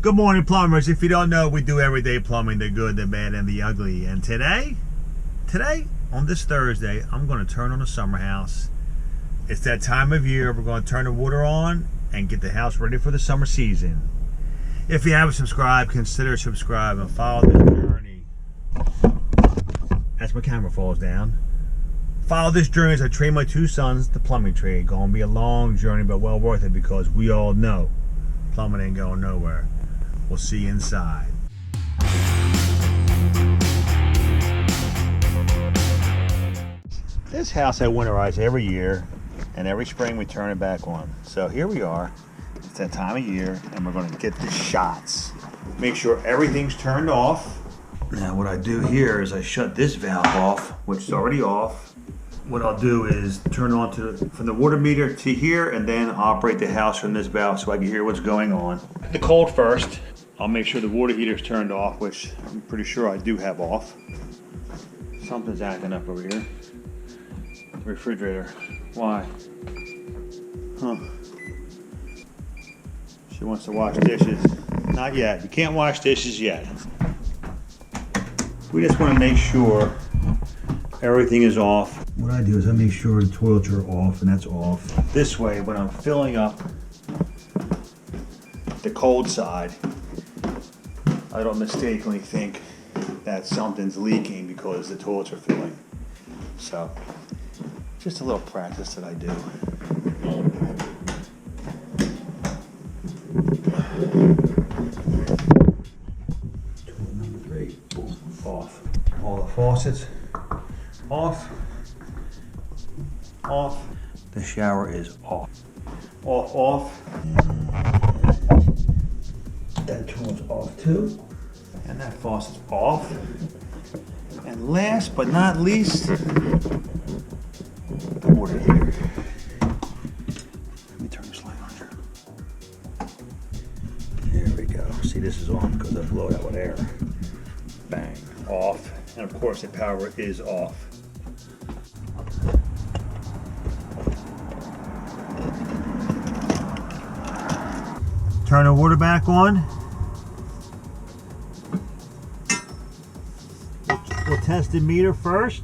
Good morning, plumbers. If you don't know, we do everyday plumbing, the good, the bad, and the ugly. And today, on this Thursday, I'm going to turn on the summer house. It's that time of year. We're going to turn the water on and get the house ready for the summer season. If you haven't subscribed, consider subscribing and follow this journey. As my camera falls down. Follow this journey as I train my two sons the plumbing trade. Going to be a long journey, but well worth it because we all know plumbing ain't going nowhere. We'll see you inside. This house I winterize every year, and every spring we turn it back on. So here we are. It's that time of year, and we're going to get the shots. Make sure everything's turned off. Now what I do here is I shut this valve off, which is already off. What I'll do is turn on from the water meter to here, and then operate the house from this valve so I can hear what's going on. The cold first. I'll make sure the water heater's turned off, which I'm pretty sure I do have off. Something's acting up over here. The refrigerator. Why? Huh. She wants to wash dishes. Not yet. You can't wash dishes yet. We just want to make sure everything is off. What I do is I make sure the toilets are off, and that's off. This way, when I'm filling up the cold side, I don't mistakenly think that something's leaking because the toilets are filling. So, just a little practice that I do. Toilet number 3, boom, off. All the faucets off. Off. The shower is off. Off. That tool's off too. And that faucet's off. And last but not least, the water heater. Let me turn this light on here. There we go. See, this is on because I blow it out with air. Bang. Off. And of course the power is off. Turn the water back on. We'll test the meter first.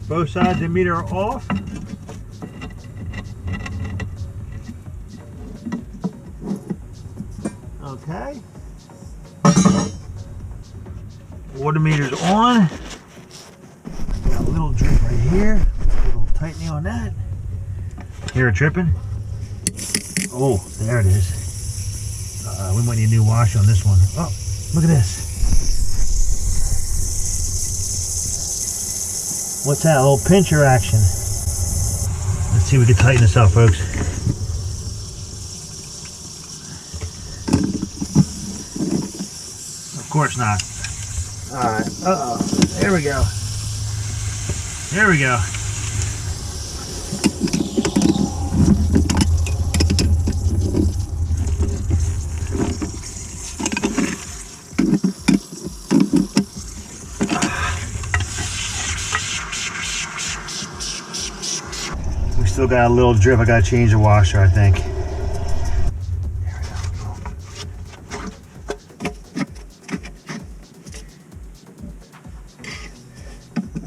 Both sides of the meter are off. Okay. Water meter's on. Got a little drip right here. A little tightening on that. Hear it dripping? Oh, there it is. We might need a new washer on this one. Oh, look at this. What's that? A little pincher action. Let's see if we can tighten this up, folks. Of course not. Alright. Uh-oh. There we go. There we go. Still got a little drip. I gotta change the washer, I think. There we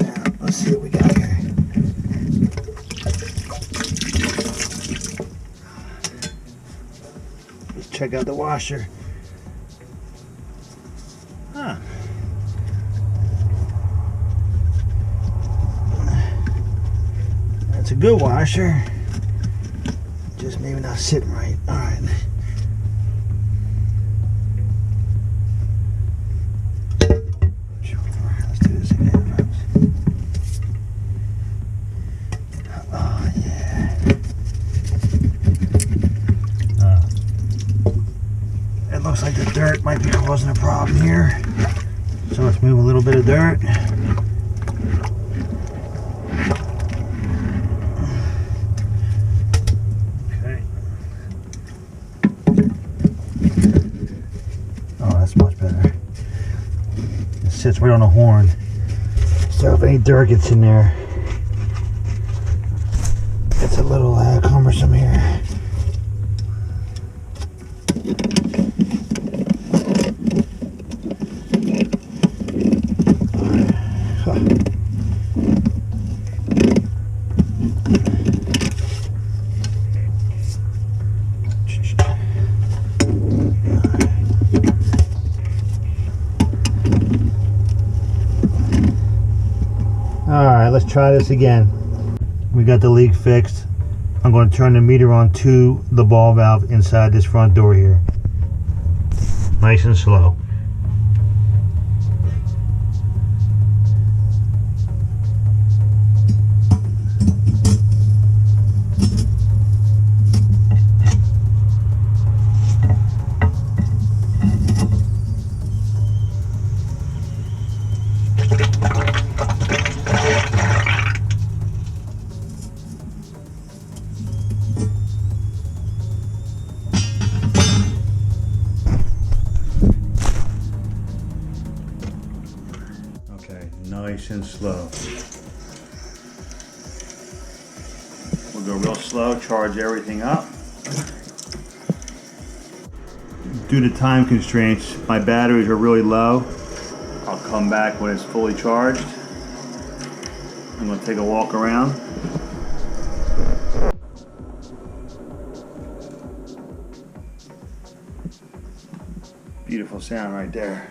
go. Now, let's see what we got here. Let's check out the washer. Huh. It's a good washer, just maybe not sitting right. All right. Let's do this again, folks. Oh yeah. It looks like the dirt might be causing a problem here, so let's move a little bit of dirt. Much better. It sits right on the horn, so if any dirt gets in there, it's a little cumbersome here. let's try this again. We got the leak fixed. I'm going to turn the meter on to the ball valve inside this front door here. Nice and slow. Nice and slow. We'll go real slow, charge everything up. Due to time constraints, my batteries are really low. I'll come back when it's fully charged. I'm going to take a walk around. Beautiful sound right there.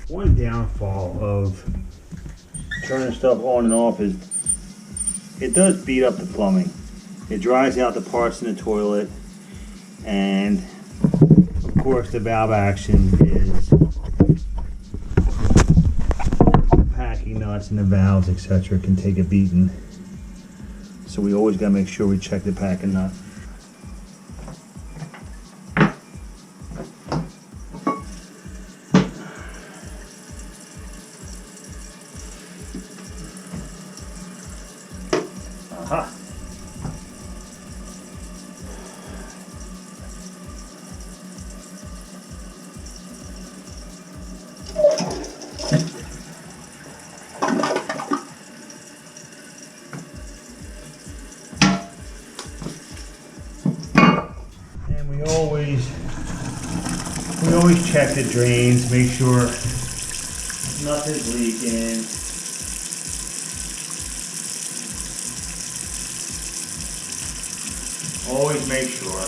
One downfall of turning stuff on and off is it does beat up the plumbing. It dries out the parts in the toilet, and of course the valve action is packing nuts and the valves, etc. can take a beating. So we always got to make sure we check the packing nut. Aha. And we always check the drains, make sure nothing's leaking. Always make sure.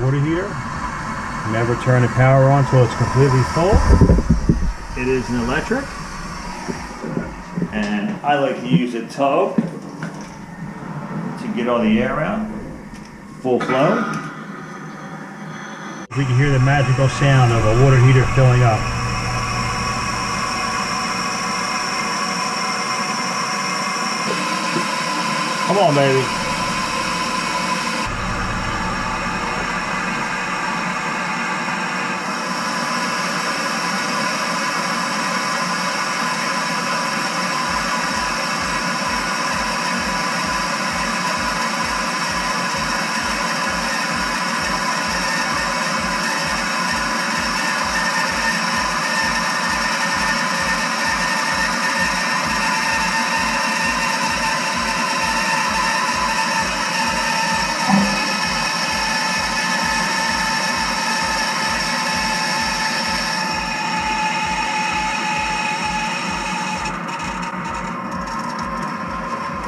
Water heater. Never turn the power on until it's completely full. It is an electric, and I like to use a tub to get all the air out. Full flow. We can hear the magical sound of a water heater filling up. Come on, baby.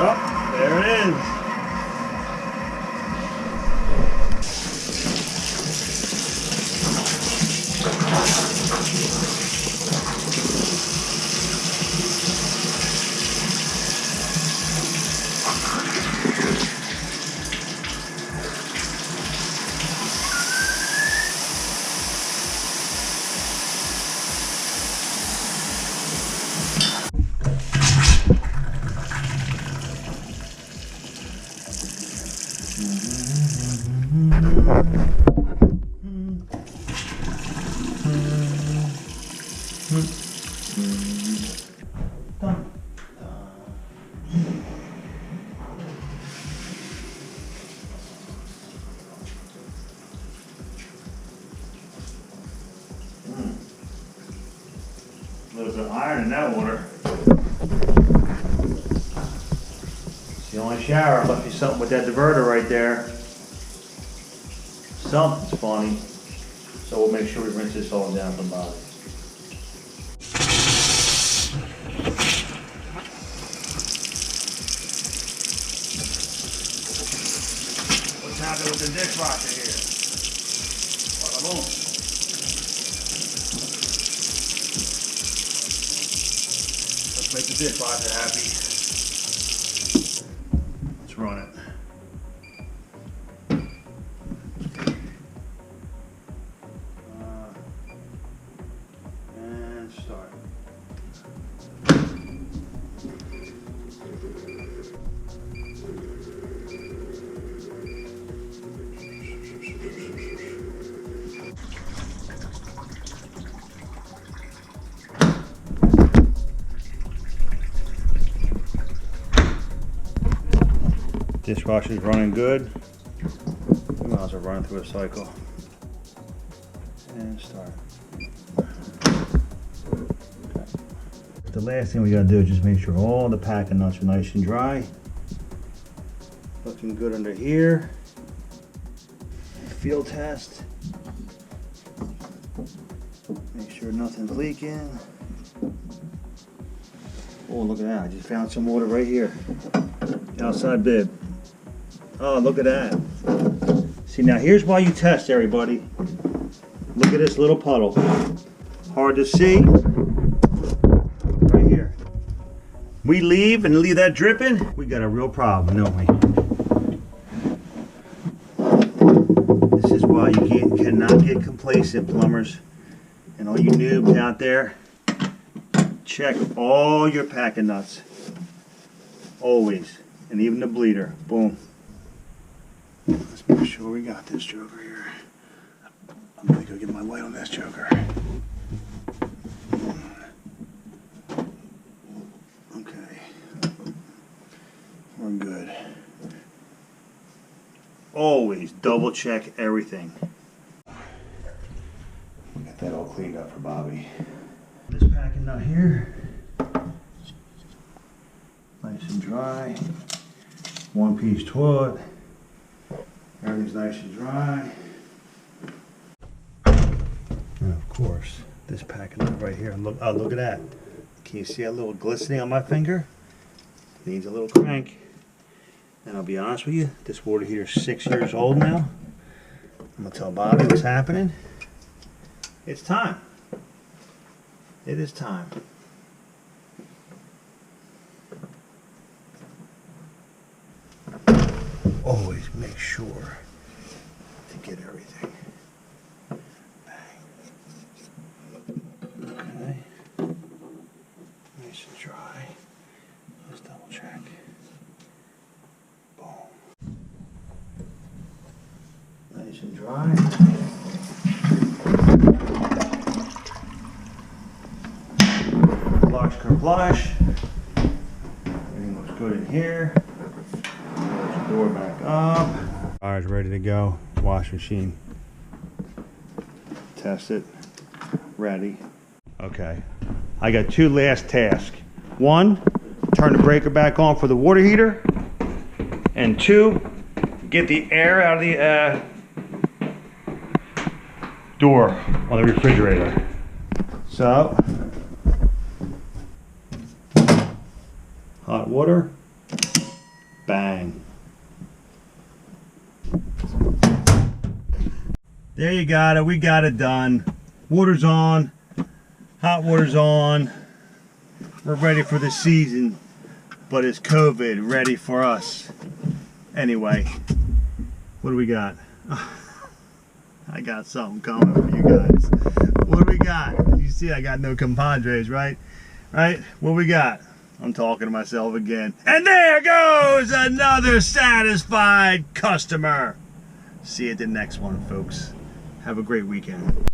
Oh, there it is. shower. Must be something with that diverter right there. Something's funny. So we'll make sure we rinse this all down from bottom. What's happening with the dishwasher here? Bada boom. Let's make the dishwasher happy. Let's run it. And start. Dishwasher's running good. We might as well run through a cycle. And start. Okay. The last thing we gotta do is just make sure all the packing nuts are nice and dry. Looking good under here. Field test. Make sure nothing's leaking. Oh, look at that. I just found some water right here. Outside bib. Oh, look at that. See, now here's why you test, everybody. Look at this little puddle. Hard to see. Right here. We leave and leave that dripping, we got a real problem, don't we? This is why you cannot get complacent, plumbers. And all you noobs out there, check all your packing nuts. Always. And even the bleeder. Boom. Let's make sure we got this joker here. I'm gonna go get my light on this joker. Okay. We're good. Always double check everything. We got that all cleaned up for Bobby. This packing nut here. Nice and dry. One piece toilet. Everything's nice and dry. And of course, this packing nut right here. Look, oh, look at that. Can you see a little glistening on my finger? Needs a little crank. And I'll be honest with you, this water heater is 6 years old now. I'm gonna tell Bobby what's happening. It's time. It is time. Always make sure to get everything. Bang. Okay. Nice and dry. Let's double check. Boom. Nice and dry. Flush, flush. Everything looks good in here. Door back up. Fire's ready to go. Wash machine. Test it. Ready. Okay. I got two last tasks. One, turn the breaker back on for the water heater. And two, get the air out of the door on the refrigerator. So, hot water. Bang. There you got it. We got it done. Water's on. Hot water's on. We're ready for the season, but it's COVID ready for us. Anyway, what do we got? I got something coming for you guys. What do we got? You see I got no compadres, right? Right? What we got? I'm talking to myself again. And there goes another satisfied customer. See you at the next one, folks. Have a great weekend.